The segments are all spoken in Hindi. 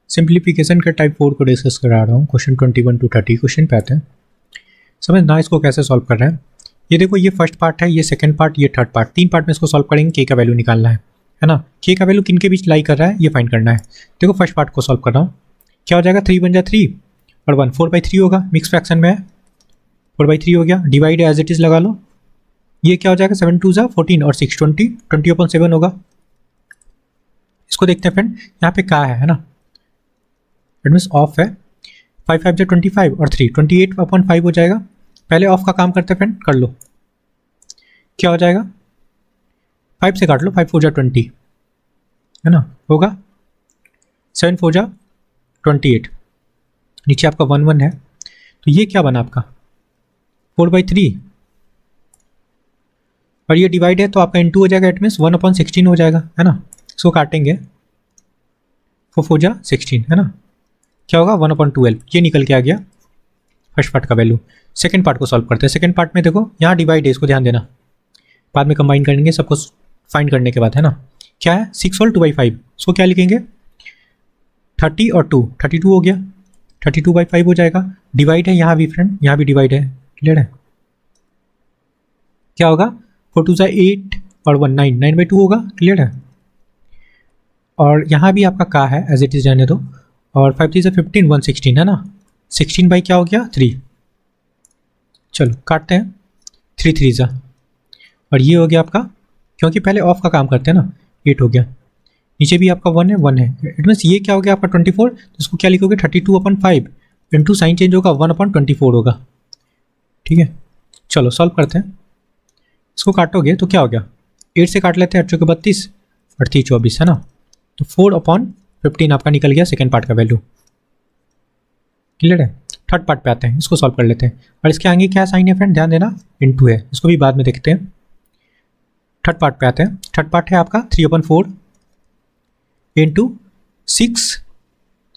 सिंप्लीफिकेशन के टाइप 4 को डिस्कस करा रहा हूँ। क्वेश्चन 21 to 30 क्वेश्चन पे आते हैं। समझना इसको कैसे सॉल्व कर रहे हैं। ये देखो, ये फर्स्ट पार्ट है, ये सेकंड पार्ट, ये थर्ड पार्ट, 3 पार्ट में इसको सॉल्व करेंगे। के का वैल्यू निकालना है ना। के का वैल्यू किन के बीच लाई कर रहा है ये फाइंड करना है। देखो फर्स्ट पार्ट को सॉल्व कर रहा हूँ। क्या हो जाएगा, 3 बन जा 3 और 1 4/3 होगा। मिक्स फ्रैक्शन में है, 4/3 हो गया। डिवाइड एज इट इज लगा लो। ये क्या हो जाएगा, 7 2 14 और 6 20, 20/7 होगा। इसको देखते हैं फ्रेंड, यहाँ पे क्या है ना, इट मीन्स ऑफ है। 5 5 25 और 3 28/5 हो जाएगा। पहले ऑफ का काम करते हैं फ्रेंड, कर लो। क्या हो जाएगा, 5 से काट लो, 5 4 20 है ना, होगा 7 4 28। नीचे आपका 1 1 है, तो ये क्या बना आपका 4/3 और ये डिवाइड है तो आपका इनटू हो जाएगा। इट मीन्स 1/16 हो जाएगा, है ना। इसको काटेंगे, 4 4 16 है ना। क्या होगा 1/12, ये निकल के आ गया फर्स्ट पार्ट का वैल्यू। सेकंड पार्ट को सॉल्व करते हैं। सेकंड पार्ट में देखो यहाँ डिवाइड है, इसको ध्यान देना, बाद में कंबाइन करेंगे सबको फाइंड करने के बाद, है ना। क्या है 6 और 2/5, इसको क्या लिखेंगे 30 और 2 32 हो गया, 32/5 हो जाएगा। डिवाइड है यहाँ भी फ्रेंड, यहाँ भी डिवाइड है, क्लियर है। क्या होगा 4 2 8 और 1 9 9/2 होगा, क्लियर है। और यहाँ भी आपका का है एज इट इज रहने दो। और 5 3 15 116 है ना, 16 बाई क्या हो गया 3। चलो काटते हैं, 3 3 जा और ये हो गया आपका, क्योंकि पहले ऑफ का काम करते हैं ना, 8 हो गया। नीचे भी आपका 1 है 1 है, इट मीन्स ये क्या हो गया आपका 24। तो इसको क्या लिखोगे 32/5 इंटू साइन चेंज होगा 1/24 होगा, ठीक है। चलो सॉल्व करते हैं। इसको काटोगे तो क्या हो गया, 8 से काट लेते हैं, 8 चौके 32 और 3 24 है ना। तो 4/15 आपका निकल गया सेकेंड पार्ट का वैल्यू, क्लियर है। थर्ड पार्ट पे आते हैं, इसको सॉल्व कर लेते हैं। और इसके आगे क्या साइन है फ्रेंड, ध्यान देना, इनटू है, इसको भी बाद में देखते हैं। थर्ड पार्ट पे आते हैं। थर्ड पार्ट है आपका 3/4 इंटू 6,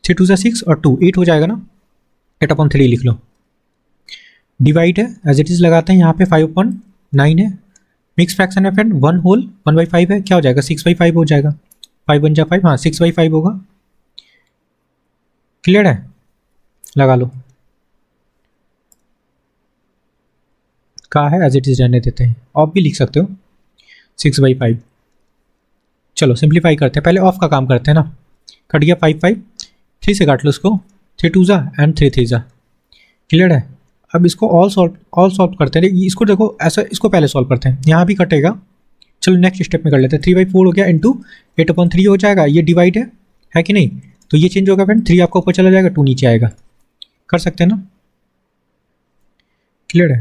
3 2 6 और 2 8 हो जाएगा ना, 8/3 लिख लो। डिवाइड है एज इट इज लगाते हैं, यहाँ पे 5/9 है। मिक्स फ्रैक्शन है फ्रेंड, 1 होल 1/5 है, क्या हो जाएगा 6/5 हो जाएगा। 5 1 5, हाँ 6/5 होगा, क्लियर है। लगा लो, का है एज इट इज रहने देते हैं। ऑफ भी लिख सकते हो 6/5। चलो सिंप्लीफाई करते हैं, पहले ऑफ का काम करते हैं ना। कट गया 5 5, 3 से काट लो इसको, 3 2 एंड 3 3 क्लियर है। अब इसको ऑल सॉल्व करते हैं। इसको देखो ऐसा, इसको पहले सॉल्व करते हैं, यहाँ भी कटेगा। चलो नेक्स्ट स्टेप में कर लेते हैं। 3/4 हो गया इंटू 8/3 हो जाएगा, ये डिवाइड है कि नहीं, तो ये चेंज होगा फ्रेंड, 3 आपका ऊपर चला जाएगा, 2 नीचे आएगा। कर सकते हैं ना, क्लियर है।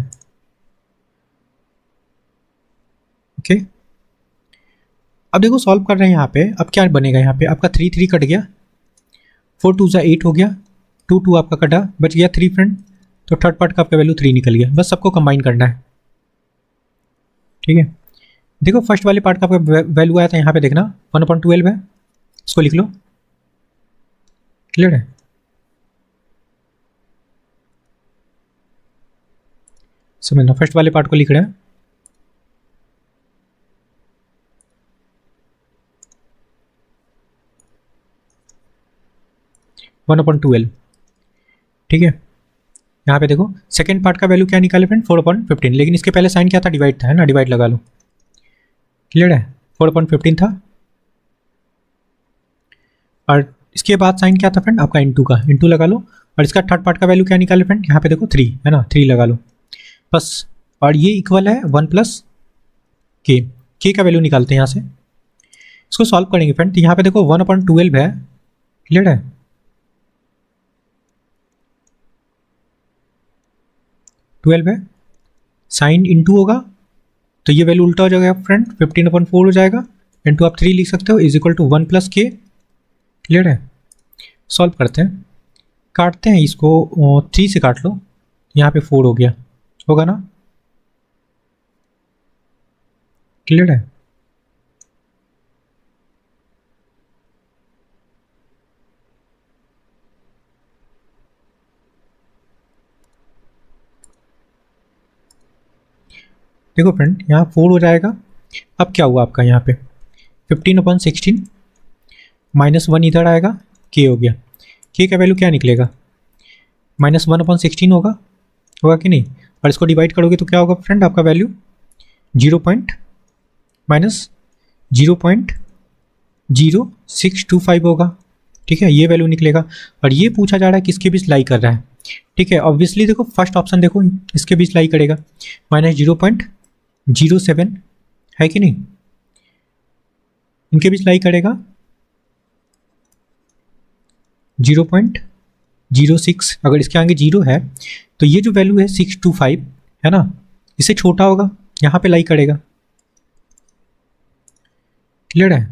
ओके अब देखो सॉल्व कर रहे हैं यहाँ पे। अब क्या बनेगा, यहाँ पे आपका 3 3 कट गया, 4 2 8 हो गया, 2 2 आपका कटा, बच गया 3 फ्रेंड। तो थर्ड पार्ट का आपका वैल्यू 3 निकल गया। बस सबको कंबाइन करना है, ठीक है। देखो फर्स्ट वाले पार्ट का आपका वैल्यू आया था, यहाँ पे देखना 1/12 है, इसको लिख लो, क्लियर है। समझना, फर्स्ट वाले पार्ट को लिख रहे हैं। ठीक है। यहाँ पे देखो सेकेंड पार्ट का वैल्यू क्या निकाले फ्रेंड 4/15, लेकिन इसके पहले साइन क्या था, डिवाइड था, है ना, डिवाइड लगा लो, क्लियर है। 4/15 था और इसके बाद साइन क्या था फ्रेंड आपका इनटू का, इनटू लगा लो। और इसका थर्ड पार्ट का वैल्यू क्या निकाले फ्रेंड, यहाँ पे देखो 3 है ना, 3 लगा लो बस। और ये इक्वल है 1 + के का वैल्यू निकालते हैं यहाँ से। इसको सॉल्व करेंगे फ्रेंड, तो यहाँ पे देखो 1/12 है, क्लियर है। ट्वेल्व है, साइन इनटू होगा तो ये वैल्यू उल्टा हो जाएगा फ्रेंड, 15/4 हो जाएगा। इंटू आप 3 लिख सकते हो, इज इक्वल टू 1 + के, क्लियर है। सॉल्व करते हैं, काटते हैं इसको, 3 से काट लो, यहाँ पे 4 हो गया, होगा ना, क्लियर है। देखो फ्रेंड यहाँ 4 हो जाएगा। अब क्या हुआ आपका यहाँ पे 15/16 -1 इधर आएगा, के हो गया। के का वैल्यू क्या निकलेगा, -1/16 होगा कि नहीं। और इसको डिवाइड करोगे तो क्या होगा फ्रेंड, आपका वैल्यू 0.0625 होगा। ठीक है, ये वैल्यू निकलेगा। और ये पूछा जा रहा है किसके बीच लाई कर रहा है। ठीक है, ऑब्वियसली देखो फर्स्ट ऑप्शन देखो इसके बीच लाई करेगा, -0.07 है कि नहीं, इनके बीच लाई करेगा 0.06। अगर इसके आगे 0 है तो ये जो वैल्यू है 625 है ना, इससे छोटा होगा, यहाँ पे लाई करेगा। क्लियर है,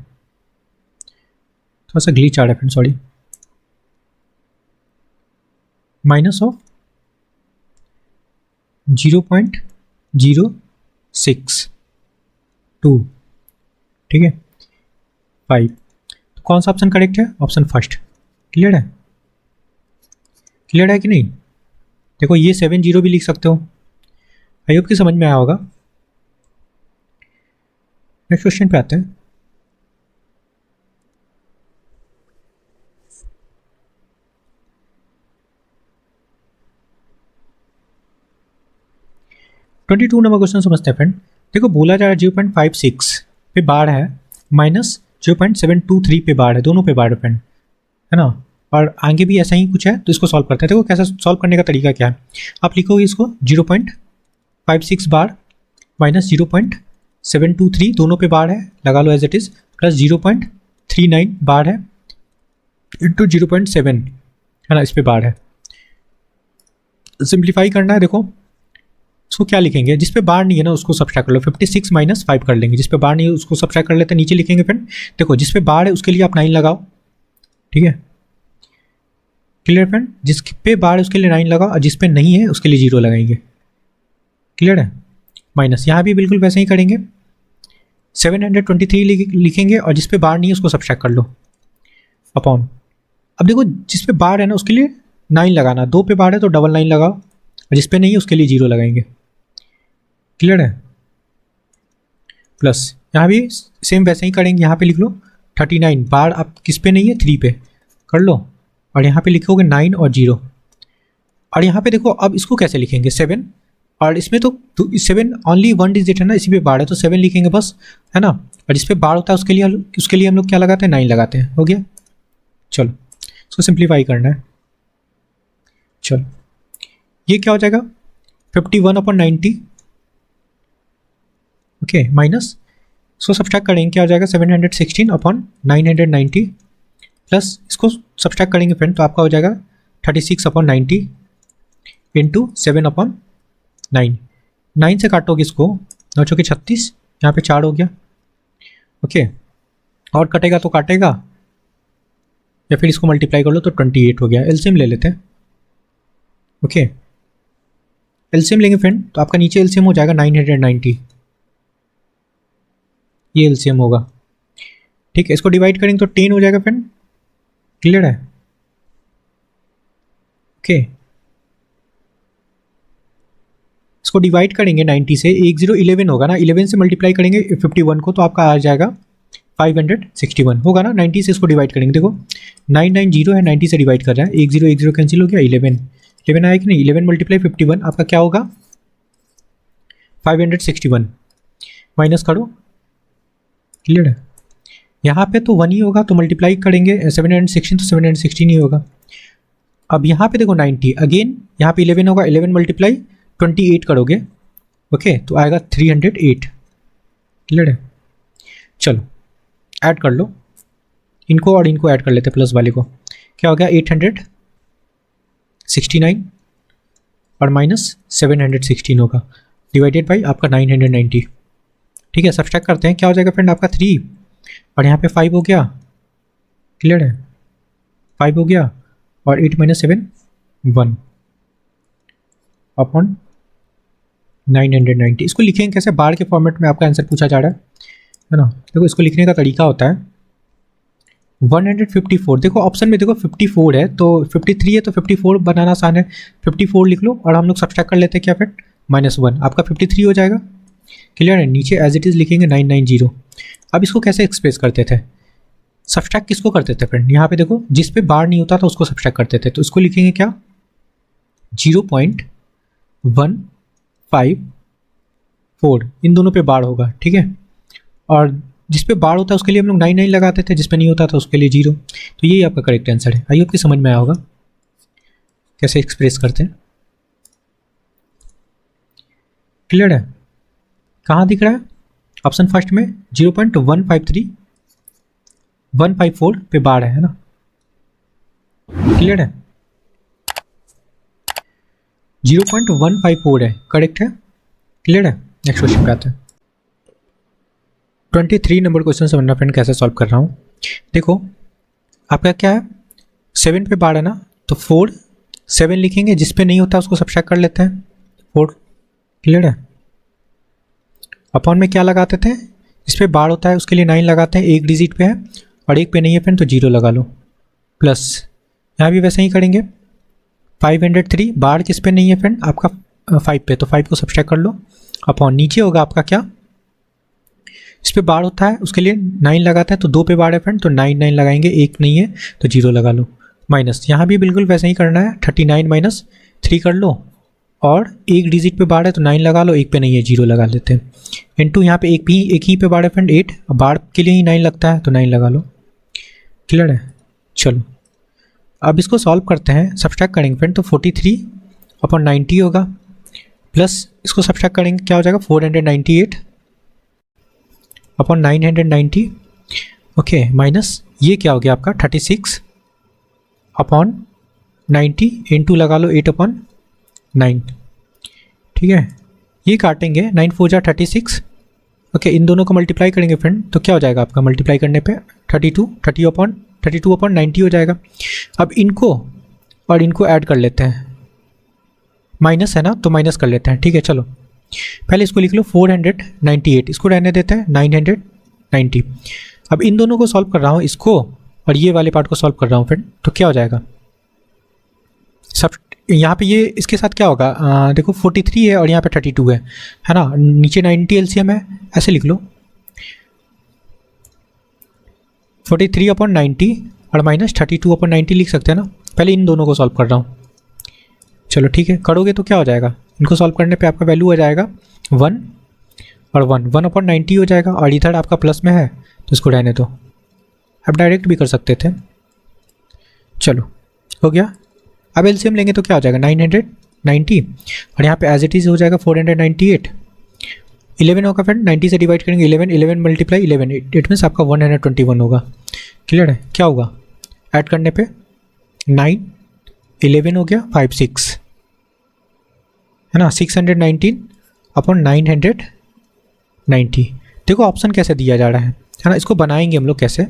थोड़ा सा ग्लिच आ रहा है फ्रेंड, सॉरी। -0.062, ठीक है 5। तो कौन सा ऑप्शन करेक्ट है, ऑप्शन फर्स्ट। क्लियर है, क्लियर है कि नहीं। देखो ये 70 भी लिख सकते हो। आई होप कि समझ में आया होगा। नेक्स्ट क्वेश्चन पे आते हैं। (22) नंबर क्वेश्चन समझते हैं फ्रेंड। देखो बोला जा रहा है 0.56 पे बार है, -0.723 पे बार है, दोनों पे बार है फ्रेंड, है ना। और आगे भी ऐसा ही कुछ है, तो इसको सॉल्व करते हैं। देखो कैसा सॉल्व करने का तरीका क्या है, आप लिखोगे इसको 0.56 बार -0.723, दोनों पे बार है, लगा लो एज इट इज, प्लस 0.39 बार है इंटू 0.7 है ना, इस पे बार है। सिंप्लीफाई करना है। देखो इसको क्या लिखेंगे, जिस पे बार नहीं है ना उसको सब्ट्रैक्ट कर लो, 56 - 5 कर लेंगे। जिस पे बार नहीं है उसको सब्ट्रैक्ट कर लेते हैं, नीचे लिखेंगे फ्रेंड। देखो जिस पे बार है उसके लिए आप 9 लगाओ, ठीक है। क्लियर फ्रेंड, जिस पे बार है उसके लिए 9 लगाओ, और जिस पे नहीं है उसके लिए 0 लगाएंगे। क्लियर है, माइनस यहाँ भी बिल्कुल वैसे ही करेंगे, 723 लिखेंगे, और जिस पे बार नहीं है उसको सब्ट्रैक्ट कर लो, अपॉन। अब देखो जिस पे बार है ना उसके लिए 9 लगाना, 2 पे बार है तो 999 लगाओ, और जिस पे नहीं है उसके लिए 0 लगाएंगे। क्लियर है, प्लस यहाँ भी सेम वैसे ही करेंगे, यहाँ पे लिख लो 39 बार, आप किस पे नहीं है 3 पे कर लो, और यहाँ पे लिखोगे 9 और 0। और यहाँ पे देखो अब इसको कैसे लिखेंगे 7, और इसमें तो 7 ओनली 1 डिजिट है ना, इसी पे बार है तो 7 लिखेंगे बस, है ना। और जिस पे बार होता है उसके लिए हम लोग क्या लगाते हैं, 9 लगाते हैं। हो गया, चलो इसको सिंप्लीफाई करना है। चलो ये क्या हो जाएगा 51/90, ओके, माइनस इसको सब्ट्रैक्ट करेंगे, क्या हो जाएगा 716/990, प्लस इसको सब्ट्रैक्ट करेंगे फ्रेंड तो आपका हो जाएगा 36/90 इंटू 7/9। 9 से काटोगे इसको, 9 चौके 36, यहाँ पे 4 हो गया, ओके। और कटेगा तो काटेगा, या फिर इसको मल्टीप्लाई कर लो तो 28 हो गया। एलसीएम ले लेते हैं, ओके। एलसीएम लेंगे फ्रेंड तो आपका नीचे एलसीएम हो जाएगा 990, ये एलसीएम होगा, ठीक है। इसको डिवाइड करेंगे तो 10 हो जाएगा फ्रेंड। क्लियर है, ओके। इसको डिवाइड करेंगे 90 से, 11 होगा ना, 11 से मल्टीप्लाई करेंगे 51 को तो आपका आ जाएगा 561 होगा ना। 90 से इसको डिवाइड करेंगे, देखो 990 है, 90 से डिवाइड कर रहा है, 10 कैंसिल हो गया, 11 आया कि नहीं, 11 × 51 आपका क्या होगा 561, माइनस करो। क्लियर है, यहाँ पे तो 1 ही होगा तो मल्टीप्लाई करेंगे 716 तो 716 ही होगा। अब यहाँ पे देखो 90 अगेन, यहाँ पे 11 होगा, 11 × 28 करोगे, ओके, तो आएगा 308। क्लियर है, चलो ऐड कर लो इनको, और इनको ऐड कर लेते प्लस वाले को, क्या हो गया 869 और माइनस 716 होगा, डिवाइडेड बाई आपका 990, ठीक है। सब्ट्रैक्ट करते हैं, क्या हो जाएगा फ्रेंड आपका 3, और यहाँ पे 5 हो गया। क्लियर है, 5 हो गया, और 8 - 7 1 अपॉन 990। इसको लिखेंगे कैसे, बार के फॉर्मेट में आपका आंसर पूछा जा रहा है ना। देखो इसको लिखने का तरीका होता है 154, देखो ऑप्शन में देखो 54 है तो 53 है तो 54 बनाना आसान है, 54 लिख लो, और हम लोग सब्ट्रैक्ट कर लेते हैं क्या फ्रेंड -1, आपका 53 हो जाएगा। क्लियर है, नीचे एज इट इज़ लिखेंगे 990। अब इसको कैसे एक्सप्रेस करते थे, सब्सट्रैक्ट किसको करते थे फ्रेंड, यहाँ पे देखो जिस पे बार नहीं होता था उसको सब्सट्रैक्ट करते थे, तो इसको लिखेंगे क्या 0.154, इन दोनों पे बार होगा, ठीक है। और जिस पे बार होता है उसके लिए हम लोग 9 लगाते थे, जिस पे नहीं होता था उसके लिए 0। तो यही आपका करेक्ट आंसर है। आई होप कि समझ में आया होगा कैसे एक्सप्रेस करते हैं। क्लियर है? कहाँ दिख रहा है? ऑप्शन फर्स्ट में 0.154 पे बार है ना। क्लियर है? 0.154 है, करेक्ट है। क्लियर है? नेक्स्ट क्वेश्चन पे आते हैं। 23 नंबर क्वेश्चन समझना फ्रेंड कैसे सॉल्व कर रहा हूँ। देखो आपका क्या है, 7 पे बार है ना, तो 4 7 लिखेंगे, जिस पे नहीं होता उसको सब्ट्रैक्ट कर लेते हैं 4। क्लियर है? अपॉन में क्या लगाते थे, जिस पे बार होता है उसके लिए 9 लगाते हैं, एक डिजिट पे है और एक पे नहीं है फ्रेंड तो 0 लगा लो, प्लस यहाँ भी वैसे ही करेंगे। 503 बार किस पे नहीं है फ्रेंड, आपका 5 पे, तो 5 को सब्ट्रैक्ट कर लो। अपॉन नीचे होगा आपका क्या, इस पे बार होता है उसके लिए 9 लगाता है, तो 2 पे बार है फ्रेंड तो 9 लगाएंगे, एक नहीं है तो 0 लगा लो। माइनस यहाँ भी बिल्कुल वैसे ही करना है, 39 माइनस 3 कर लो, और एक डिजिट पे बार है तो 9 लगा लो, एक पे नहीं है 0 लगा लेते हैं। इनटू यहाँ पे एक ही पे बार है फ्रेंड 8, बार के लिए ही 9 लगता है तो 9 लगा लो। क्लियर है? चलो अब इसको सॉल्व करते हैं, सब्ट्रैक्ट करेंगे फ्रेंड, तो 43/90 होगा, प्लस इसको सब्ट्रैक्ट करेंगे क्या हो जाएगा 498/990, ओके, माइनस ये क्या हो गया आपका 36/90 इंटू लगा लो 8/9, ठीक है। ये काटेंगे 9 4 जा 36, ओके, इन दोनों को मल्टीप्लाई करेंगे फ्रेंड तो क्या हो जाएगा आपका मल्टीप्लाई करने पे 32/90 हो जाएगा। अब इनको और इनको ऐड कर लेते हैं, माइनस है ना तो माइनस कर लेते हैं, ठीक है। चलो पहले इसको लिख लो 498, इसको रहने देते हैं 990। अब इन दोनों को सॉल्व कर रहा हूँ, इसको और ये वाले पार्ट को सॉल्व कर रहा हूँ फ्रेंड, तो क्या हो जाएगा सब यहाँ पे ये इसके साथ क्या होगा, देखो 43 है और यहाँ पे 32 है ना, नीचे 90 एलसीएम है, ऐसे लिख लो 43/90 और माइनस 32/90 लिख सकते हैं ना। पहले इन दोनों को सॉल्व कर रहा हूँ, चलो ठीक है, करोगे तो क्या हो जाएगा, इनको सॉल्व करने पे आपका वैल्यू हो जाएगा 1 और 1/90 हो जाएगा, और इधर आपका प्लस में है तो इसको रहने दो, आप डायरेक्ट भी कर सकते थे। चलो हो गया। अब एलसीएम लेंगे तो क्या हो जाएगा 990 और यहाँ पे एज इट इज़ हो जाएगा 498, 11 होगा फ्रेंड, 90 से डिवाइड करेंगे 11 मल्टीप्लाई 11, इट मीन्स आपका 121 होगा। क्लियर है? क्या होगा ऐड करने पे 9 11 हो गया 5 6 है ना, 619/990। देखो ऑप्शन कैसे दिया जा रहा है ना, इसको बनाएंगे हम लोग कैसे।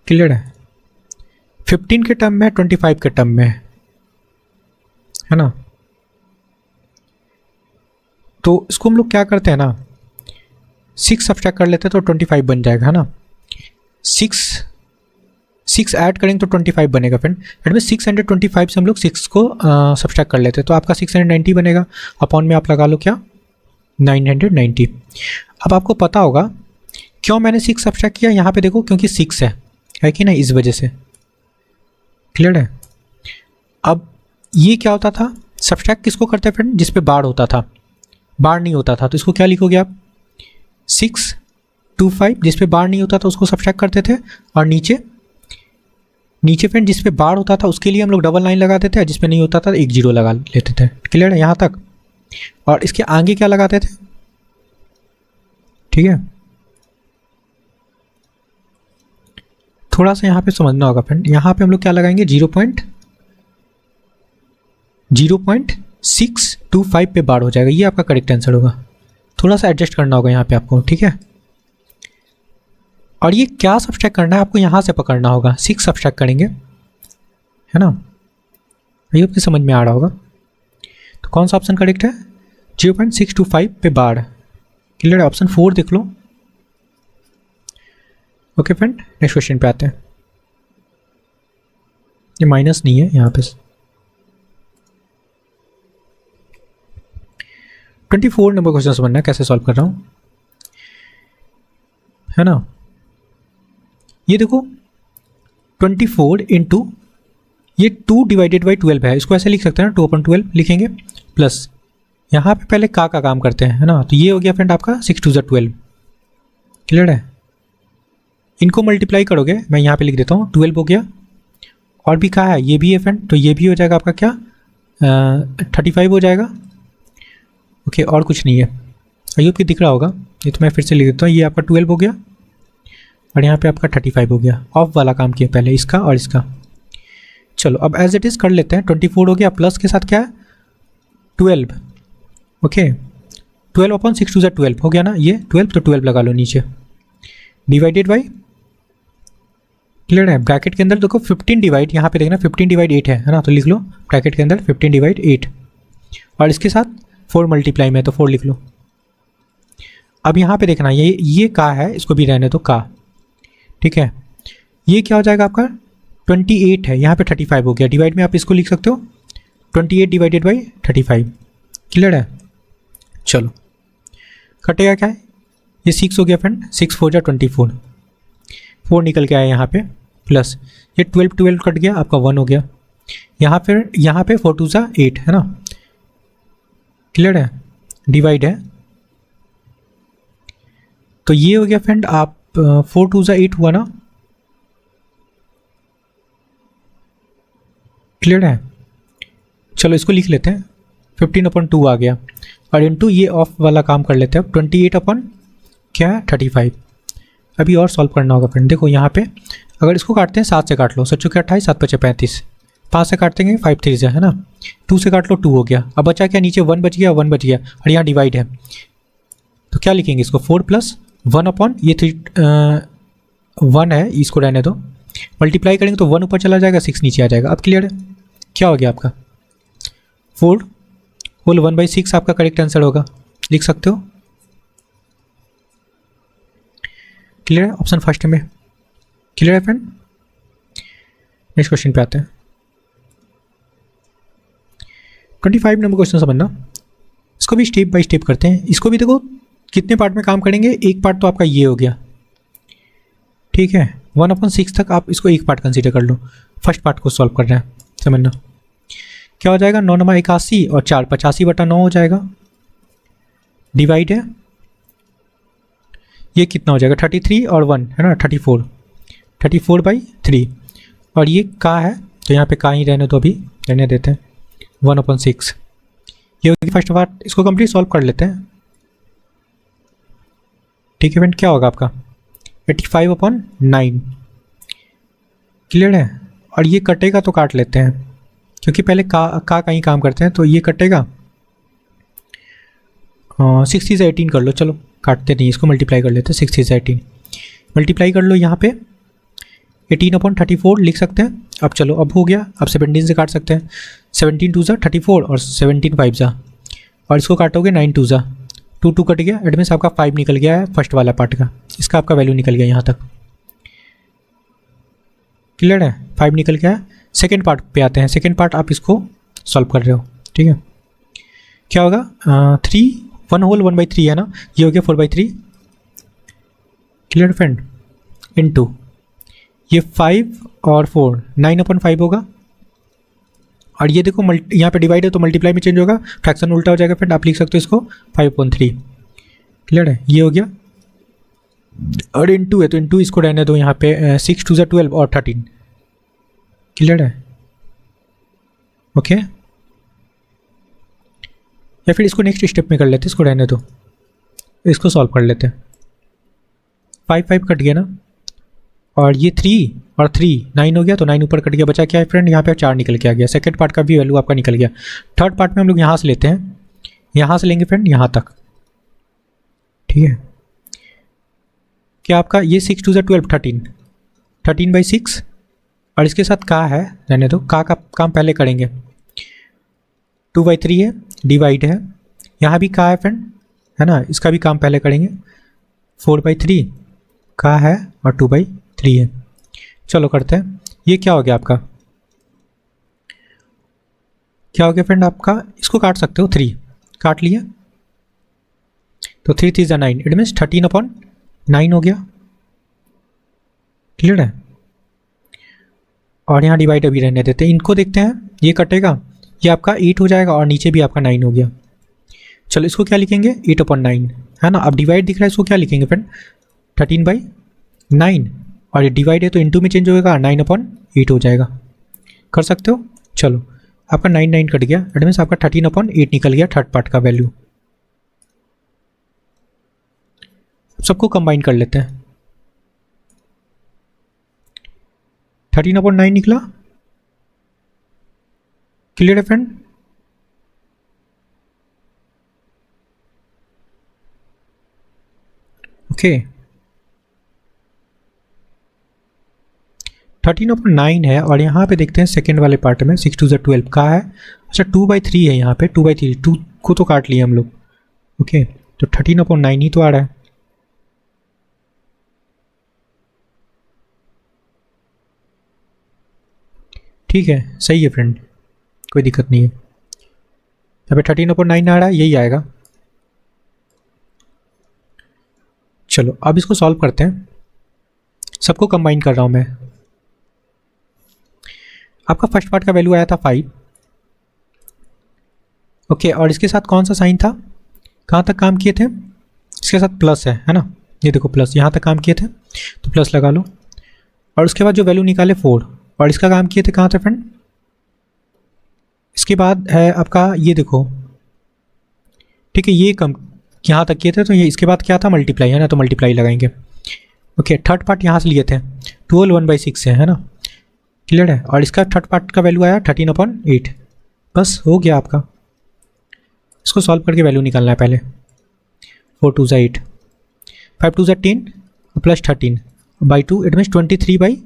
क्लियर है? 15 के टर्म में 25 के टर्म में है ना, तो इसको हम लोग क्या करते हैं ना 6 सब्ट्रैक्ट कर लेते हैं तो 25 बन जाएगा है ना, 6 ऐड करेंगे तो 25 बनेगा फ्रेंड, एट में 625 से हम लोग 6 को सब्ट्रैक्ट कर लेते हैं तो आपका 690 बनेगा, अपॉन में आप लगा लो क्या 990। अब आपको पता होगा क्यों मैंने 6 सब्ट्रैक्ट किया, यहाँ पे देखो क्योंकि 6 है कि नहीं, इस वजह से। क्लियर है? अब ये क्या होता था, सब्ट्रैक्ट किसको करते हैं फ्रेंड, जिस पे बार होता था, बार नहीं होता था तो इसको क्या लिखोगे आप 625, जिस पे बार नहीं होता था उसको सब्ट्रैक्ट करते थे, और नीचे फ्रेंड जिस पे बार होता था उसके लिए हम लोग डबल लाइन लगाते थे, जिस पे नहीं होता था 1 0 लगा लेते थे। क्लियर है यहाँ तक? और इसके आगे क्या लगाते थे, ठीक है, थोड़ा सा यहाँ पे समझना होगा फ्रेंड, यहाँ पे हम लोग क्या लगाएंगे 0.625 पे बार हो जाएगा, ये आपका करेक्ट आंसर होगा। थोड़ा सा एडजस्ट करना होगा यहाँ पे आपको, ठीक है। और ये क्या सब्ट्रैक्ट करना है आपको, यहाँ से पकड़ना होगा, 6 सब्ट्रैक्ट करेंगे है ना, ये आपको समझ में आ रहा होगा। तो कौन सा ऑप्शन करेक्ट है, 0.625 पे बार। क्लियर है? ऑप्शन 4 देख लो। ओके फ्रेंड, नेक्स्ट क्वेश्चन पे आते हैं। ये माइनस नहीं है यहाँ पे। 24 नंबर क्वेश्चन समझना कैसे सॉल्व कर रहा हूँ। है ना। ये देखो 24 इंटू ये 2 डिवाइडेड बाई 12 है, इसको ऐसे लिख सकते हैं ना, 2/12 लिखेंगे प्लस यहाँ पे पहले का काम करते हैं, है ना। तो ये हो गया फ्रेंड आपका 6 2 12। क्लियर है। इनको मल्टीप्लाई करोगे, मैं यहाँ पे लिख देता हूँ 12 हो गया, और भी का है, ये भी है फ्रेंड, तो ये भी हो जाएगा आपका क्या 35 हो जाएगा। ओके, और कुछ नहीं है। अयूब की दिख रहा होगा, ये तो मैं फिर से लिख देता हूँ। ये आपका 12 हो गया और यहाँ पे आपका 35 हो गया। ऑफ वाला काम किया पहले, इसका और इसका। चलो अब एज इट इज़ कर लेते हैं। 24 हो गया, प्लस के साथ क्या है 12। ओके, 12/6 2 12 हो गया ना, ये 12, तो 12 लगा लो नीचे, डिवाइडेड बाई। क्लियर है। ब्रैकेट के अंदर देखो 15 डिवाइड, यहाँ पे देखना 15 डिवाइड 8 है ना, तो लिख लो ब्रैकेट के अंदर 15 डिवाइड 8, और इसके साथ 4 मल्टीप्लाई में, तो 4 लिख लो। अब यहाँ पे देखना ये का है, इसको भी रहने दो का। ठीक है, ये क्या हो जाएगा आपका 28 है, यहाँ पे 35 हो गया, डिवाइड में आप इसको लिख सकते हो 28 डिवाइडेड बाई 35। क्लियर है। चलो कटेगा क्या है, ये 6 हो गया फ्रेंड, 6 4 जा 24, 4 निकल के आया यहाँ पे, प्लस ये 12 कट गया, आपका 1 हो गया। यहाँ पे 4 2 जा 8 है ना। क्लियर है, डिवाइड है, तो ये हो गया फ्रेंड आप 4 2 जा 8 हुआ ना। क्लियर है। चलो इसको लिख लेते हैं, 15/2 आ गया, और इंटू ये ऑफ वाला काम कर लेते हैं। अब 28 क्या है 35। अभी और सॉल्व करना होगा फ्रेंड। देखो यहाँ पे अगर इसको काटते हैं 7 से काट लो, 7 चौके 28, 7 5 35, 5 से काटेंगे 5 3 है ना, 2 से काट लो 2 हो गया। अब बचा क्या, नीचे 1 बच गया, 1 बच गया, और यहाँ डिवाइड है, तो क्या लिखेंगे इसको 4 + 1 ये 1 है, इसको रहने दो, मल्टीप्लाई करेंगे तो 1 ऊपर चला जाएगा, 6 नीचे आ जाएगा। अब क्लियर है, क्या हो गया आपका 4 होल 1/6 आपका करेक्ट आंसर होगा, लिख सकते हो। क्लियर है, ऑप्शन फर्स्ट में क्लियर है फ्रेंड। नेक्स्ट क्वेश्चन पे आते हैं। 25 नंबर क्वेश्चन समझना, इसको भी स्टेप बाय स्टेप करते हैं। इसको भी देखो कितने पार्ट में काम करेंगे, एक पार्ट तो आपका ये हो गया, ठीक है, 1/6 तक आप इसको एक पार्ट कंसीडर कर लो। फर्स्ट पार्ट को सॉल्व कर रहे हैं, समझना क्या हो जाएगा, 9 9 81 और 4 85/9 हो जाएगा, डिवाइड है, ये कितना हो जाएगा 33 और 1 है ना 34/3, और ये का है तो यहाँ पे का ही रहने दो, अभी रहने देते हैं 1/6। ये होगी फर्स्ट पार्ट, इसको कंप्लीट सॉल्व कर लेते हैं। ठीक है फ्रेंड, क्या होगा आपका 85/9। क्लियर है, और ये कटेगा तो काट लेते हैं, क्योंकि पहले का कहीं काम करते हैं, तो ये कटेगा 60 से 18 कर लो, चलो काटते नहीं, इसको मल्टीप्लाई कर लेते हैं, 60 से 18 मल्टीप्लाई कर लो, यहाँ पे 18/34 लिख सकते हैं। अब चलो अब हो गया, अब 17 से काट सकते हैं, 17 2 जा 34 और 17 5 जा, और इसको काटोगे 9 2 जा 2 2 कट गया, एडमिस आपका 5 निकल गया है फर्स्ट वाला पार्ट का, इसका आपका वैल्यू निकल गया यहाँ तक। क्लियर है, 5 निकल गया है। सेकेंड पार्ट पे आते हैं, सेकेंड पार्ट आप इसको सॉल्व कर रहे हो, ठीक है, क्या होगा 1 होल 1/3 है ना, ये हो गया 4/3। क्लियर फ्रेंड, इनटू ये 5 और 4 9/5 होगा, और ये देखो यहाँ पे डिवाइड है तो मल्टीप्लाई में चेंज होगा, फ्रैक्शन उल्टा हो जाएगा फ्रेंड, आप लिख सकते हो इसको 5/3। क्लियर है, ये हो गया, और इनटू है तो इनटू इसको रहने दो यहाँ पे 6 2 जा 12 और 13। क्लियर है, ओके, या फिर इसको नेक्स्ट स्टेप में कर लेते हैं, इसको रहने दो, इसको सॉल्व कर लेते हैं। 5 5 कट गया ना, और ये 3 और 3 9 हो गया, तो 9 ऊपर कट गया, बचा क्या है फ्रेंड, यहाँ पे 4 निकल के आ गया। सेकेंड पार्ट का भी वैल्यू आपका निकल गया। थर्ड पार्ट में हम लोग यहाँ से लेते हैं, यहाँ से लेंगे फ्रेंड यहाँ तक, ठीक है, क्या आपका ये 6 2 जा 12 13/6, और इसके साथ का है रहने दो, का काम पहले करेंगे, 2/3 है, डिवाइड है, यहाँ भी का है फ्रेंड है ना, इसका भी काम पहले करेंगे, 4/3 का है और 2/3 है। चलो करते हैं, ये क्या हो गया आपका, क्या हो गया फ्रेंड आपका, इसको काट सकते हो, 3 काट लिया, तो 3 3 जा 9, इट मीन्स 13/9 हो गया। क्लियर है। और यहाँ डिवाइड अभी रहने देते हैं, इनको देखते हैं, ये कटेगा, ये आपका 8 हो जाएगा और नीचे भी आपका 9 हो गया। चलो इसको क्या लिखेंगे, 8/9 है ना। अब डिवाइड दिख रहा है, इसको क्या लिखेंगे फ्रेंड, 13/9, और ये डिवाइड है तो इनटू में चेंज होगा, 9/8 हो जाएगा। कर सकते हो। चलो आपका 9 कट गया, इट मीन्स आपका 13/8 निकल गया थर्ड पार्ट का वैल्यू। सबको कंबाइन कर लेते हैं, 13/9 निकला। क्लियर है फ्रेंड। ओके 13/9 है, और यहाँ पे देखते हैं सेकेंड वाले पार्ट में 6 2 12 का है। अच्छा 2/3 है यहाँ पे, 2/3, 2 को तो काट लिए हम लोग। ओके तो 13/9 ही तो आ रहा है। ठीक है सही है फ्रेंड, कोई दिक्कत नहीं है। यहाँ पे 13/9 आ रहा है, यही आएगा। चलो अब इसको सॉल्व करते हैं, सबको कंबाइन कर रहा हूँ मैं। आपका फर्स्ट पार्ट का वैल्यू आया था 5। ओके और इसके साथ कौन सा साइन था, कहाँ तक काम किए थे, इसके साथ प्लस है ना, ये देखो प्लस, यहाँ तक काम किए थे तो प्लस लगा लो। और उसके बाद जो वैल्यू निकाले 4, और इसका काम किए थे कहाँ थे फ्रेंड, इसके बाद है आपका ये देखो, ठीक है ये कम यहाँ तक किए थे, तो ये इसके बाद क्या था, मल्टीप्लाई है ना, तो मल्टीप्लाई लगाएंगे। ओके थर्ड पार्ट यहाँ से लिए थे, 12 1/6 है ना। क्लियर है। और इसका थर्ड पार्ट का वैल्यू आया 13/8, बस हो गया आपका। इसको सॉल्व करके वैल्यू निकालना है पहले। 4 2 8, 5 2 10 प्लस 13/2, इट मीन्स 23/2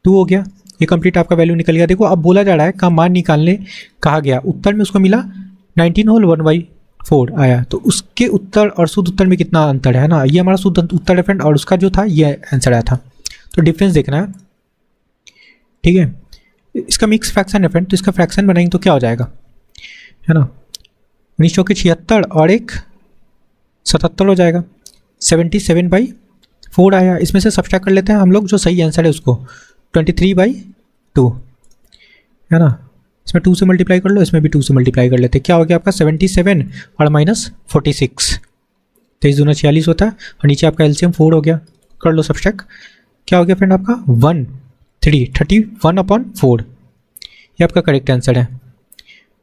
हो गया। ये कंप्लीट आपका वैल्यू निकल गया। देखो अब बोला जा रहा है का मान निकालने कहा गया, उत्तर में उसको मिला 19 होल 1/4 आया, तो उसके उत्तर और शुद्ध उत्तर में कितना अंतर है ना, ये हमारा शुद्ध उत्तर है फ्रेंड, और उसका जो था ये आंसर आया था, तो डिफरेंस देखना है। ठीक है इसका मिक्स फ्रैक्शन है फ्रेंड, तो इसका फ्रैक्शन बनाएंगे तो क्या हो जाएगा, है ना, 1976 और एक 77 हो जाएगा। 77/4 आया, इसमें से सब्सट्रैक्ट कर लेते हैं हम लोग जो सही आंसर है उसको, 23/2 है ना। इसमें 2 से मल्टीप्लाई कर लो, इसमें भी 2 से मल्टीप्लाई कर लेते हैं, क्या हो गया आपका 77 और -46, 23 दूना 46 होता है, और नीचे आपका एलसीएम 4 हो गया, कर लो सब्सट्रैक्ट, क्या हो गया फ्रेंड आपका 31/4, ये आपका करेक्ट आंसर है।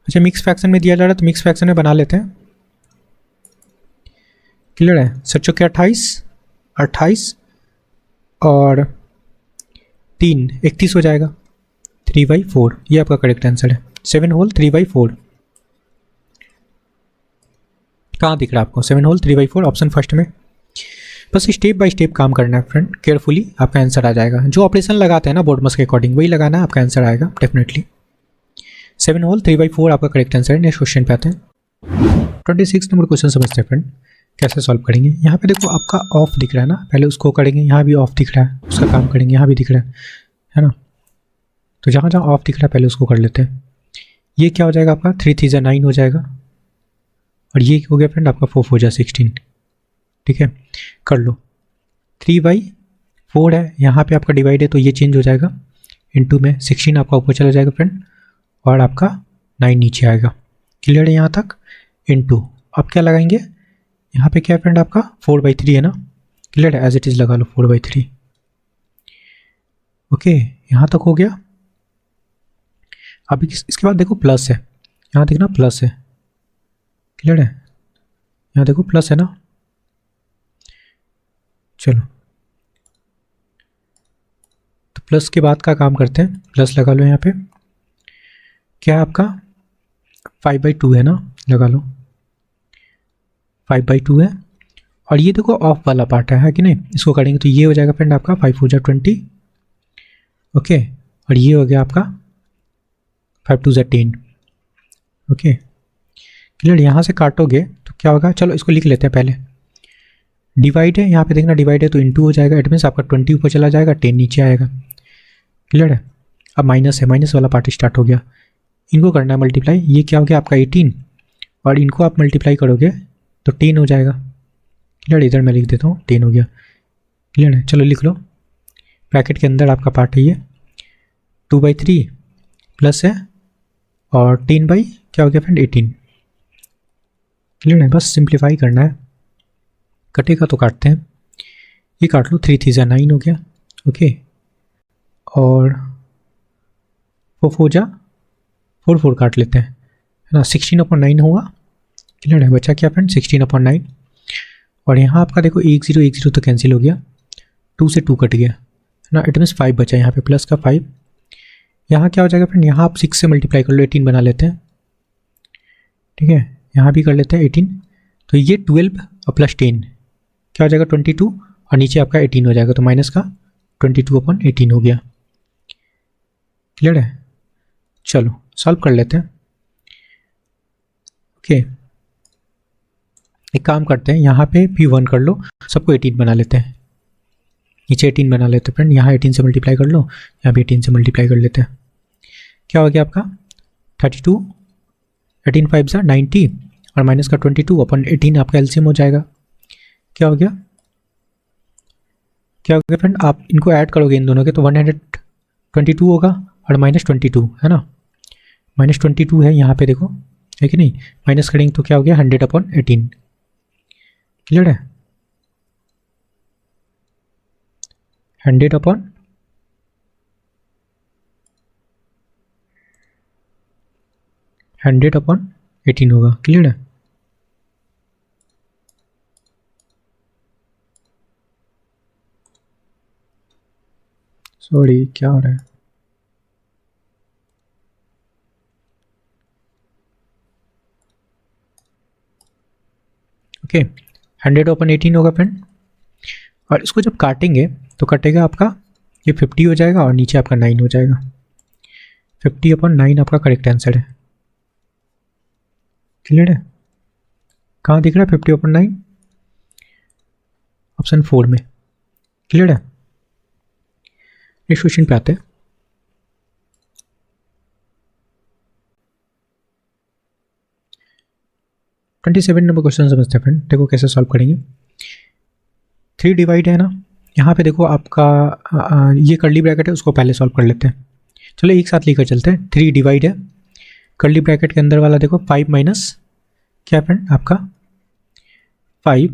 अच्छा मिक्स फ्रैक्शन में दिया जा रहा है तो मिक्स फ्रैक्शन में बना लेते हैं। क्लियर है। 7 के 28 और 3 31 हो जाएगा, 3/4, ये आपका करेक्ट आंसर है। 7 होल 3/4 कहाँ दिख रहा है आपको, 7 होल 3/4 ऑप्शन फर्स्ट में। बस स्टेप बाय स्टेप काम करना है फ्रेंड, केयरफुली आपका आंसर आ जाएगा। जो ऑपरेशन लगाते हैं ना बोर्ड मास के अकॉर्डिंग वही लगाना है, आपका आंसर आएगा डेफिनेटली। 7 होल 3/4 आपका करेक्ट आंसर है। नेक्स्ट क्वेश्चन पे आते हैं, 26 नंबर क्वेश्चन समझते हैं फ्रेंड, कैसे सॉल्व करेंगे। यहाँ पे देखो आपका ऑफ दिख रहा है ना, पहले उसको करेंगे, यहाँ भी ऑफ दिख रहा है, उसका काम करेंगे, यहाँ भी दिख रहा है ना, तो जहाँ जहाँ ऑफ दिख रहा है पहले उसको कर लेते हैं। ये क्या हो जाएगा आपका 3 3 9 हो जाएगा, और ये हो गया फ्रेंड आपका 4 4 16, ठीक है कर लो। 3/4 है, यहाँ पे आपका डिवाइड है तो ये चेंज हो जाएगा, इनटू में 16 आपका ऊपर चला जाएगा फ्रेंड, और आपका 9 नीचे आएगा। क्लियर है यहाँ तक, इनटू अब क्या लगाएंगे, यहाँ पे क्या है फ्रेंड आपका 4/3 है ना। क्लियर है, एज इट इज़ लगा लो 4/3। ओके यहाँ तक हो गया। अभी इसके बाद देखो प्लस है, यहाँ देखना प्लस है। क्लियर है, यहाँ देखो प्लस है ना। चलो तो प्लस के बाद का काम करते हैं, प्लस लगा लो यहाँ पे, क्या है आपका 5/2 है ना, लगा लो 5/2 है। और ये देखो ऑफ वाला पार्ट है कि नहीं, इसको करेंगे तो ये हो जाएगा फ्रेंड आपका 5 4 20, ओके, और ये हो गया आपका 5 2 10, ओके। क्लियर, यहाँ से काटोगे तो क्या होगा, चलो इसको लिख लेते हैं पहले। डिवाइड है, यहाँ पे देखना डिवाइड है तो इनटू हो जाएगा, इट मीन्स आपका 20 ऊपर चला जाएगा, 10 नीचे आएगा। क्लियर है। अब माइनस है, माइनस वाला पार्ट स्टार्ट हो गया, इनको करना है मल्टीप्लाई, ये क्या हो गया आपका 18, और इनको आप मल्टीप्लाई करोगे तो 10 हो जाएगा। क्लियर, इधर मैं लिख देता हूँ 10 हो गया। क्लियर है, चलो लिख लो ब्रैकेट के अंदर आपका पार्ट है ये 2/3 प्लस है और 3 बाई क्या हो गया फ्रेंड 18। क्लियर है, बस सिंप्लीफाई करना है। कटेगा तो काटते हैं, ये काट लो, 3 3 जा 9 हो गया। ओके, और 4 4 जा 4 4 काट लेते हैं, है ना। 16/9 होगा। क्लियर है, बचा क्या फ्रेंड 16/9। और यहाँ आपका देखो 1 0 1 0 तो कैंसिल हो गया, 2 से 2 कट गया, है ना। इट मीन्स 5 बचा यहाँ पे, प्लस का 5। यहाँ क्या हो जाएगा फ्रेंड, यहाँ आप 6 से मल्टीप्लाई कर लो, 18 बना लेते हैं। ठीक है, यहाँ भी कर लेते हैं 18। तो ये 12 और प्लस 10 क्या हो जाएगा 22, और नीचे आपका 18 हो जाएगा, तो माइनस का 22/18 हो गया। क्लियर है, चलो सॉल्व कर लेते हैं। ओके, एक काम करते हैं, यहाँ पे भी 1 कर लो, सबको 18 बना लेते हैं। नीचे 18 बना लेते हैं फ्रेंड, यहाँ 18 से मल्टीप्लाई कर लो, यहाँ भी 18 से मल्टीप्लाई कर लेते हैं। क्या हो गया आपका 32, 18 5 जा 90 और माइनस का 22/18 आपका एलसीएम हो जाएगा। क्या हो गया, क्या हो गया फ्रेंड, आप इनको ऐड करोगे इन दोनों के तो 122 होगा और -22, है ना। -22 है यहाँ पे देखो, है कि नहीं। माइनस करेंगे तो क्या हो गया 100/18। क्लियर है, 100/18 होगा। क्लियर है, सॉरी क्या हो रहा है। ओके, 100/18 होगा फ्रेंड। और इसको जब काटेंगे तो कटेगा आपका ये 50 हो जाएगा और नीचे आपका 9 हो जाएगा। 50/9 आपका करेक्ट आंसर है। क्लियर है, कहाँ दिख रहा है 50/9, ऑप्शन 4 में। क्लियर है, नेक्स्ट क्वेश्चन पे आते हैं। ट्वेंटी 27 नंबर क्वेश्चन समझते हैं फ्रेंड, देखो कैसे सॉल्व करेंगे। 3 डिवाइड है ना, यहाँ पे देखो आपका ये कर्ली ब्रैकेट है, उसको पहले सॉल्व कर लेते हैं। चलो एक साथ लेकर चलते हैं। 3 डिवाइड है, कर्ली ब्रैकेट के अंदर वाला देखो 5 माइनस क्या फ्रेंड आपका 5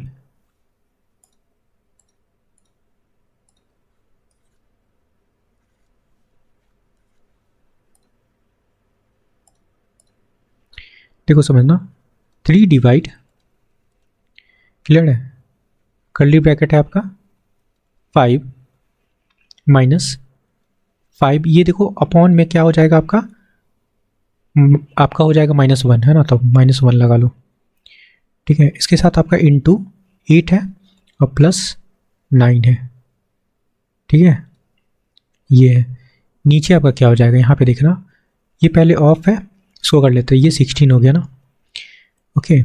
देखो समझना, 3 डिवाइड, क्लियर है, कर्ली ब्रैकेट है आपका 5 माइनस 5, ये देखो अपॉन में क्या हो जाएगा आपका हो जाएगा -1, है ना, तो -1 लगा लो। ठीक है, इसके साथ आपका इंटू 8 है और प्लस 9 है। ठीक है, ये है। नीचे आपका क्या हो जाएगा, यहाँ पे देखना, ये पहले ऑफ है, इसको कर लेते हैं, ये 16 हो गया ना। ओके,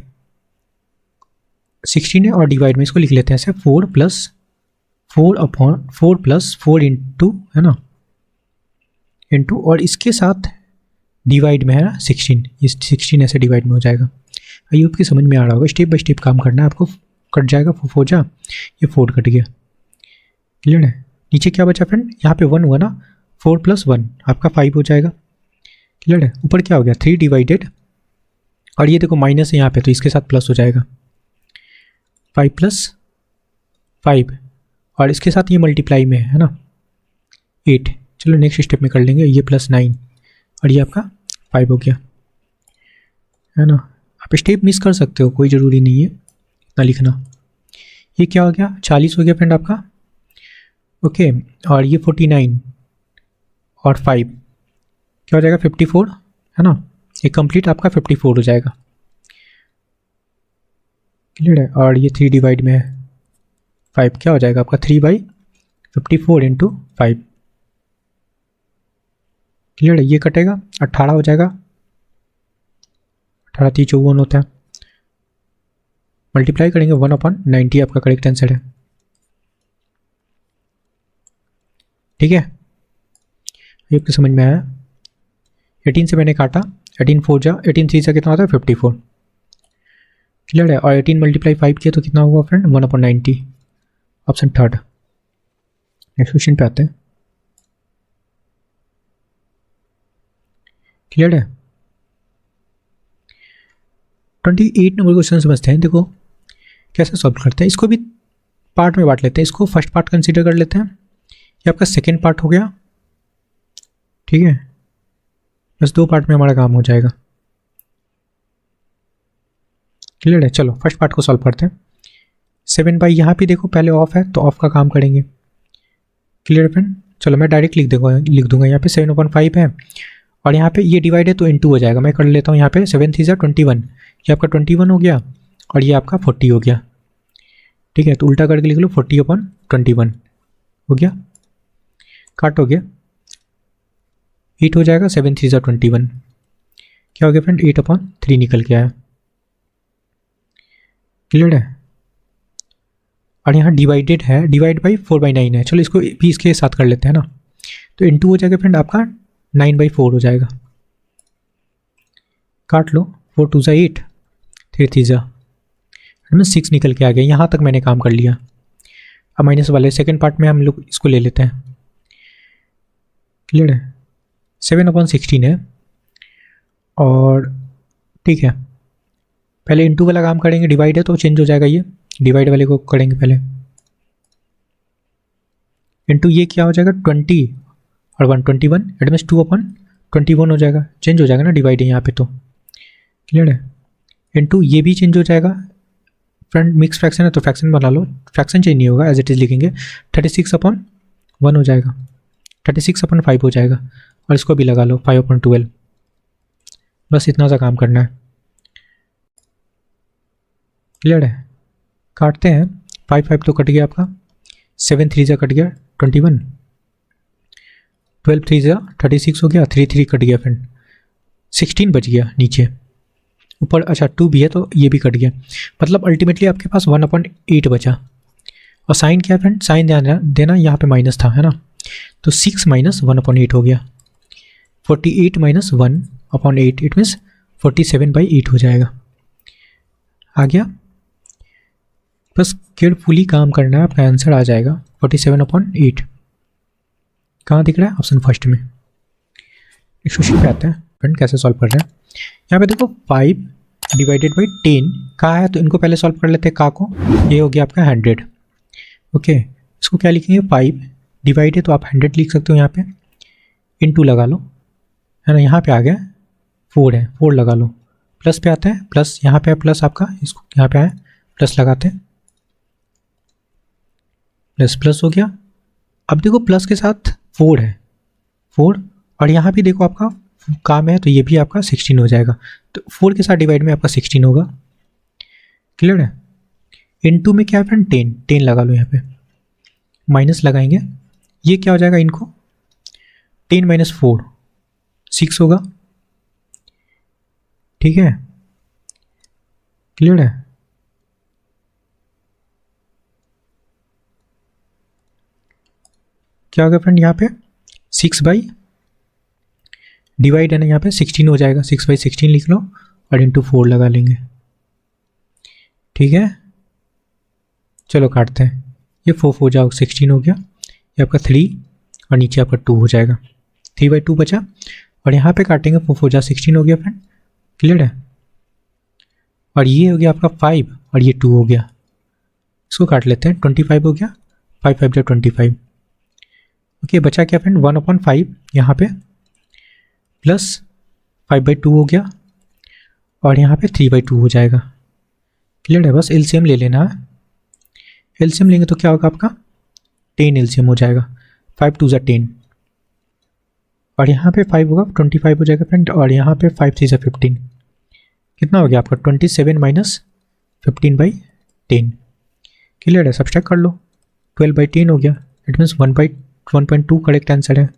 16 है और डिवाइड में इसको लिख लेते हैं ऐसे 4 + 4 + 4 इंटू, है ना, इंटू, और इसके साथ डिवाइड में है ना 16, ये 16 ऐसे डिवाइड में हो जाएगा। आई होप कि समझ में आ रहा होगा, स्टेप बाय स्टेप काम करना है आपको। कट जाएगा 4 जा, ये 4 कट गया। क्लियर है, नीचे क्या बचा फ्रेंड, यहाँ पे 1 हुआ ना, 4 + 1 आपका 5 हो जाएगा। क्लियर है, ऊपर क्या हो गया 3 डिवाइडेड, और ये देखो माइनस है यहाँ पे, तो इसके साथ प्लस हो जाएगा 5 + 5, और इसके साथ ये मल्टीप्लाई में है ना 8। चलो नेक्स्ट स्टेप में कर लेंगे, ये +9 और ये आपका 5 हो गया, है ना। आप स्टेप मिस कर सकते हो, कोई ज़रूरी नहीं है इतना लिखना। ये क्या हो गया 40 हो गया फ्रेंड आपका। ओके, और ये 49 और 5 क्या हो जाएगा 54, है ना, ये कंप्लीट आपका 54 हो जाएगा। क्लियर है, और ये 3 डिवाइड में है 5, क्या हो जाएगा आपका 3/54 इंटू 5। क्लियर है, ये कटेगा 18 हो जाएगा, 18 3 54 होता है, मल्टीप्लाई करेंगे 1/90 आपका करेक्ट आंसर है। ठीक है, ये आपको समझ में आया। 18 से मैंने काटा, 18 4 जा 18 3 से कितना होता है 54। क्लियर है, और 18 × 5 किया तो कितना हुआ फ्रेंड 1/90, ऑप्शन 3। नेक्स्ट क्वेश्चन पे आते हैं। क्लियर है। 28 नंबर क्वेश्चन समझते हैं। देखो कैसे सॉल्व करते हैं, इसको भी पार्ट में बांट लेते हैं। इसको फर्स्ट पार्ट कंसीडर कर लेते हैं, ये आपका सेकेंड पार्ट हो गया, ठीक है। बस 2 पार्ट में हमारा काम हो जाएगा। क्लियर है। चलो फर्स्ट पार्ट को सॉल्व करते हैं। 7/, यहाँ पे देखो पहले ऑफ है तो ऑफ का काम करेंगे। Clear friend. चलो मैं डायरेक्ट लिख दूंगा यहाँ पे 7/5 है, और यहाँ पे ये डिवाइड है तो इनटू हो जाएगा। मैं कर लेता हूँ यहाँ पे 7 3 21, ये आपका 21 हो गया और ये आपका 40 हो गया, ठीक है। तो उल्टा करके लिख लो 40/21 हो गया, काट हो गया, 8 हो जाएगा। 7 3 21 क्या हो गया फ्रेंड, 8/3 निकल के आया। क्लियर है। और यहाँ डिवाइडेड है, डिवाइड बाई 4/9 है। चलो इसको भी इसके साथ कर लेते हैं ना, तो इनटू हो जाएगा फ्रेंड आपका 9/4 हो जाएगा। काट लो, 4 2 8, 3 3 6 निकल के आ गया। यहाँ तक मैंने काम कर लिया। अब माइनस वाले सेकेंड पार्ट में हम लोग इसको ले लेते हैं। क्लियर है। 7/16 है, और ठीक है पहले इनटू वाला काम करेंगे, डिवाइड है तो चेंज हो जाएगा। ये डिवाइड वाले को करेंगे पहले, इनटू ये क्या हो जाएगा 20 और 1 21, इट मीन्स 2/21 हो जाएगा। चेंज हो जाएगा ना, डिवाइड है यहाँ पे तो। क्लियर है। इनटू ये भी चेंज हो जाएगा फ्रेंड, मिक्स फ्रैक्शन है तो फ्रैक्शन बना लो, फ्रैक्शन चेंज नहीं होगा, एज इट इज़ लिखेंगे। 36/1 हो जाएगा, 36/5 हो जाएगा, और इसको भी लगा लो 5/12। बस इतना सा काम करना है। क्लियर है। काटते हैं, 5 5 तो कट गया आपका, 7 3 कट गया 21, 12 3 36 हो गया, 3 3 कट गया फ्रेंड, 16 बच गया नीचे ऊपर। अच्छा 2 भी है तो ये भी कट गया, मतलब अल्टीमेटली आपके पास 1/8 बचा। और साइन क्या है फ्रेंड, साइन ध्यान देना यहाँ पे माइनस था, है ना, तो 6 - 1/8 हो गया। 48 - 1/8 इट मीन्स 47/8 हो जाएगा। आ गया। बस केयरफुली काम करना है, आपका आंसर आ जाएगा 47/8। कहाँ दिख रहा है, ऑप्शन फर्स्ट में। इस क्वेश्चन पे आते हैं फ्रेंड, कैसे सॉल्व कर रहे हैं। यहाँ पे देखो 5 डिवाइडेड बाई 10 का है, तो इनको पहले सॉल्व कर लेते हैं। का को, ये हो गया आपका 100। ओके, इसको क्या लिखेंगे, 5 डिवाइड है तो आप 100 लिख सकते हो यहाँ पे, इनटू लगा लो, है ना। यहाँ पे आ गया 4 है, 4 लगा लो। प्लस पे आते हैं, प्लस यहाँ पे है प्लस आपका, इसको यहाँ पे आए प्लस लगाते हैं, प्लस प्लस हो गया। अब देखो प्लस के साथ 4 है, 4, और यहाँ भी देखो आपका काम है तो ये भी आपका 16 हो जाएगा। तो 4 के साथ डिवाइड में आपका 16 होगा। क्लियर है। इनटू में क्या है फ्रेंड, 10, 10 लगा लो यहाँ पे, माइनस लगाएंगे, ये क्या हो जाएगा इनको, 10 - 4 6 होगा। ठीक है। क्लियर है। क्या होगा फ्रेंड, यहाँ पे 6 बाई डिवाइड है ना, यहाँ पे 16 हो जाएगा, 6/16 लिख लो और इंटू 4 लगा लेंगे। ठीक है। चलो काटते हैं, ये 4 हो जाओ 16 हो गया, ये आपका 3 और नीचे आपका 2 हो जाएगा, 3/2 बचा। और यहाँ पे काटेंगे 4 हो जा 16 हो गया फ्रेंड। क्लियर है। और ये हो गया आपका 5 और ये 2 हो गया, इसको काट लेते हैं, 25 हो गया, 5 5 जा 25। ओके, बचा क्या फ्रेंड, 1/5 यहाँ पे प्लस 5/2 हो गया, और यहाँ पे 3/2 हो जाएगा। क्लियर है। बस एलसीएम ले लेना है, एलसीएम लेंगे तो क्या होगा आपका 10 एलसीएम हो जाएगा, 5 2 जा 10, और यहाँ पे 5 होगा 25 हो जाएगा फ्रेंड, और यहाँ पे 5 3 जा 15, कितना हो गया आपका 27 - 15/10। क्लियर है। सब्सट्रैक्ट कर लो, 12/10 हो गया, इट मीन्स 1/1.2 करेक्ट आंसर है।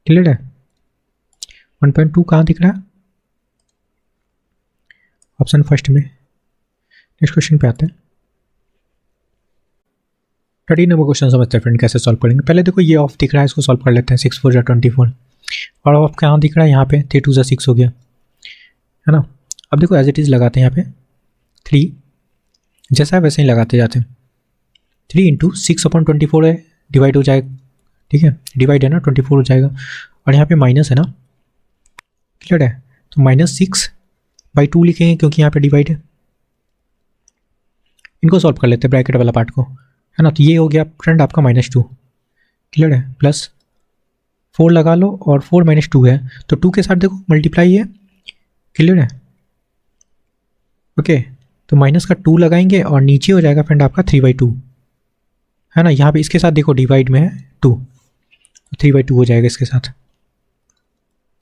क्लियर है। 1.2 कहाँ दिख रहा है, ऑप्शन फर्स्ट में। नेक्स्ट क्वेश्चन पे आते हैं। 13 नंबर क्वेश्चन समझते हैं फ्रेंड, कैसे सॉल्व करेंगे। पहले देखो ये ऑफ दिख रहा है, इसको सॉल्व कर लेते हैं। 6 4 जा 24, और ऑफ कहाँ दिख रहा है, यहाँ पे 3 2 जा 6 हो गया, है ना। अब देखो एज इट इज़ लगाते हैं, यहाँ पे 3 जैसा है वैसे ही लगाते जाते हैं। 3 × 6/24 है, डिवाइड हो जाएगा, ठीक है, डिवाइड है ना, 24 हो जाएगा। और यहाँ पे माइनस है ना, क्लियर है। तो -6/2 लिखेंगे क्योंकि यहाँ पे डिवाइड है। इनको सॉल्व कर लेते हैं ब्रैकेट वाला पार्ट को, है ना। तो ये हो गया फ्रेंड आपका -2, क्लियर है, प्लस 4 लगा लो और 4 - 2 है तो 2 के साथ देखो मल्टीप्लाई है, क्लियर है। ओके, तो माइनस का 2 लगाएंगे और नीचे हो जाएगा फ्रेंड आपका 3/2, है ना। यहाँ पे इसके साथ देखो डिवाइड में है 2, 3/2 हो जाएगा इसके साथ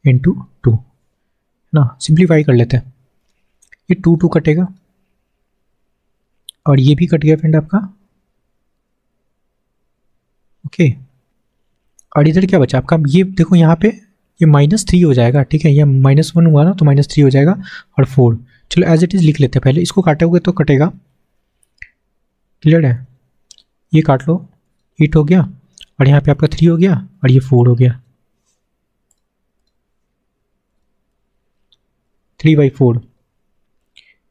इंटू 2, है ना। सिंप्लीफाई कर लेते हैं, ये 2 कटेगा और ये भी कट गया फ्रेंड आपका। ओके, और इधर क्या बचा आपका, ये देखो यहाँ पे ये -3 हो जाएगा, ठीक है। ये -1 हुआ ना तो -3 हो जाएगा और 4। चलो एज इट इज़ लिख लेते हैं, पहले इसको काटोगे तो कटेगा, क्लियर है। ये काट लो, 8 हो गया और यहाँ पे आपका 3 हो गया और ये 4 हो गया, 3/4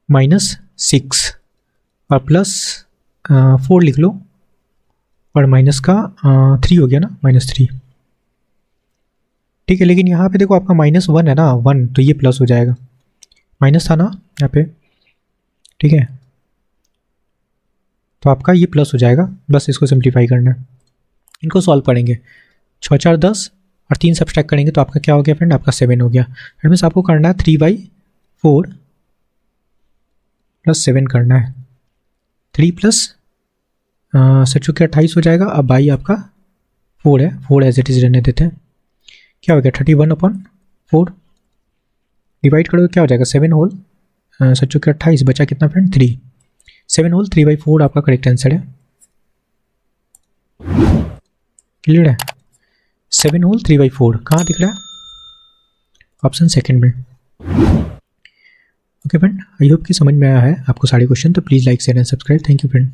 -6 और प्लस 4 लिख लो और माइनस का 3 हो गया ना, -3, ठीक है। लेकिन यहाँ पे देखो आपका -1 है ना, 1, तो ये प्लस हो जाएगा, माइनस था ना यहाँ पे, ठीक है। तो आपका ये प्लस हो जाएगा, बस इसको सिंप्लीफाई करना है। इनको सॉल्व करेंगे, 6 4 10 और 3 सब्सट्रैक्ट करेंगे तो आपका क्या हो गया फ्रेंड, आपका 7 हो गया। फ्रेंड मीन्स आपको करना है 3/4 + 7 करना है, 3 प्लस 7 × 28 हो जाएगा। अब बाई आपका 4 है, 4 एज इट इज़ रहने देते हैं। क्या हो गया 31/4, डिवाइड करोगे क्या हो जाएगा 7 होल 7 × 28, बचा कितना फ्रेंड 3, 7 होल 3/4 आपका करेक्ट आंसर है, क्लियर है। 7 होल 3/4 कहाँ दिख रहा है, ऑप्शन सेकंड में। ओके फ्रेंड, आई होप कि समझ में आया है आपको सारे क्वेश्चन। तो please like share and subscribe. Thank you friend.